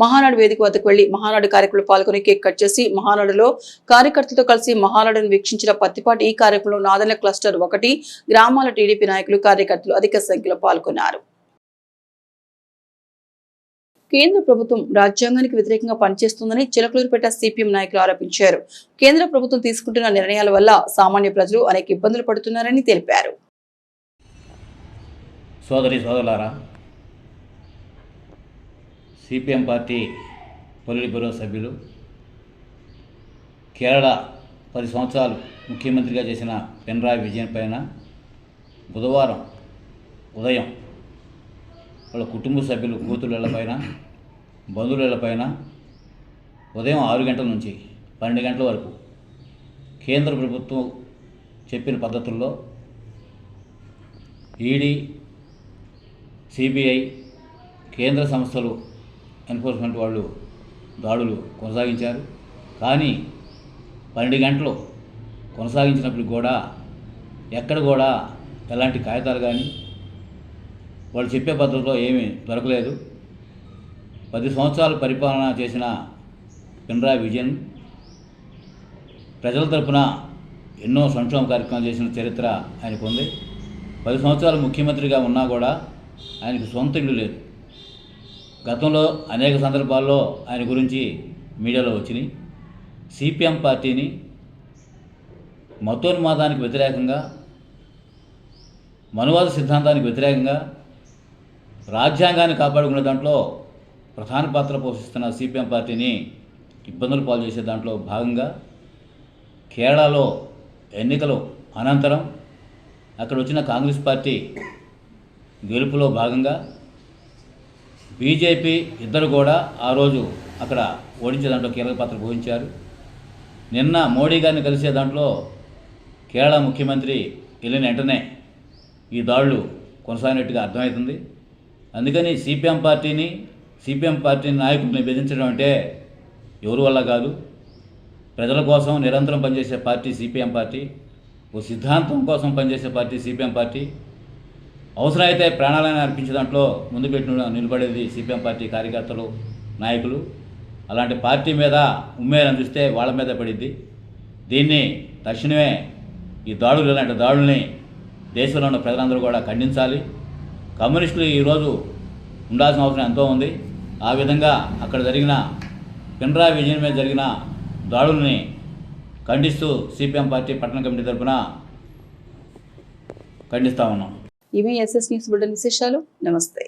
మహానాడు వేదిక వద్దకు వెళ్లి మహానాడు కార్యక్రమంలో పాల్గొని కేక్ కట్ చేసి మహానాడులో కార్యకర్తలతో కలిసి మహానాడును వీక్షించిన పత్తిపాటి ఈ కార్యక్రమంలో నాదెండ్ల క్లస్టర్ 1 గ్రామాల టీడీపీ నాయకులు, కార్యకర్తలు అధిక సంఖ్యలో పాల్గొన్నారు. కేంద్ర ప్రభుత్వం రాజ్యాంగానికి వ్యతిరేకంగా పనిచేస్తుందని చిలకలూరుపేట సిపిఎం నాయకులు ఆరోపించారు. కేంద్ర ప్రభుత్వం తీసుకుంటున్న నిర్ణయాల వల్ల సామాన్య ప్రజలు అనేక ఇబ్బందులు పడుతున్నారని తెలిపారు. సోదరులారా, సిపిఎం పార్టీ పొలిట్ బ్యూరో సభ్యులు కేరళ 10 సంవత్సరాలు ముఖ్యమంత్రిగా చేసిన పినరాయి విజయన్ పైన బుధవారం ఉదయం వాళ్ళ కుటుంబ సభ్యులు, కూతుళ్ళపైన, బంధువులపైన ఉదయం 6 గంటల నుంచి 12 గంటల వరకు కేంద్ర ప్రభుత్వం చెప్పిన పద్ధతుల్లో ఈడీ, సిబిఐ, కేంద్ర సంస్థలు, ఎన్ఫోర్స్మెంట్ వాళ్ళు దాడులు కొనసాగించారు. కానీ 12 గంటలు కొనసాగించినప్పుడు కూడా ఎక్కడ కూడా ఎలాంటి కాగితాలు కానీ వాళ్ళు చెప్పే పద్ధతిలో ఏమీ దొరకలేదు. 10 సంవత్సరాలు పరిపాలన చేసిన పినరాయి విజయన్ ప్రజల తరపున ఎన్నో సంక్షేమ కార్యక్రమాలు చేసిన చరిత్ర ఆయనకు ఉంది. 10 సంవత్సరాలు ముఖ్యమంత్రిగా ఉన్నా కూడా ఆయనకు సొంత ఇల్లు లేదు. గతంలో అనేక సందర్భాల్లో ఆయన గురించి మీడియాలో వచ్చినాయి. సిపిఎం పార్టీని మతోన్మాదానికి వ్యతిరేకంగా, మనువాద సిద్ధాంతానికి వ్యతిరేకంగా రాజ్యాంగాన్ని కాపాడుకునే దాంట్లో ప్రధాన పాత్ర పోషిస్తున్న సిపిఎం పార్టీని ఇబ్బందులు పాలు చేసే దాంట్లో భాగంగా కేరళలో ఎన్నికలు అనంతరం అక్కడ వచ్చిన కాంగ్రెస్ పార్టీ గెలుపులో భాగంగా బీజేపీ ఇద్దరు కూడా ఆ రోజు అక్కడ ఓడించే దాంట్లో కీలక పాత్ర పోషించారు. నిన్న మోడీ గారిని కలిసే దాంట్లో కేరళ ముఖ్యమంత్రి వెళ్ళిన వెంటనే ఈ దాడులు కొనసాగినట్టుగా అర్థమవుతుంది. అందుకని సిపిఎం పార్టీ నాయకుల్ని బెదిరించడం అంటే ఎవరి వల్ల కాదు. ప్రజల కోసం నిరంతరం పనిచేసే పార్టీ సిపిఎం పార్టీ, ఓ సిద్ధాంతం కోసం పనిచేసే పార్టీ సిపిఎం పార్టీ. అవసరమైతే ప్రాణాలను అర్పించే దాంట్లో ముందు పెట్టి నిలబడేది సిపిఎం పార్టీ కార్యకర్తలు, నాయకులు. అలాంటి పార్టీ మీద ఉమ్మేరని చూస్తే వాళ్ళ మీద పడిద్ది. దీన్ని తక్షణమే ఈ దాడులు, ఇలాంటి దాడుల్ని దేశంలో ఉన్న ప్రజలందరూ కూడా ఖండించాలి. కమ్యూనిస్టులు ఈరోజు ఉండాల్సిన అవసరం ఎంతో ఉంది. ఆ విధంగా అక్కడ జరిగిన పినరాయి విజయన్ మీద జరిగిన దాడుల్ని ఖండిస్తూ సిపిఎం పార్టీ పట్టణ కమిటీ తరఫున ఖండిస్తా ఉన్నాం. ఇవి ఎస్ఎస్ న్యూస్ బులెటిన్ విశేషాలు. నమస్తే.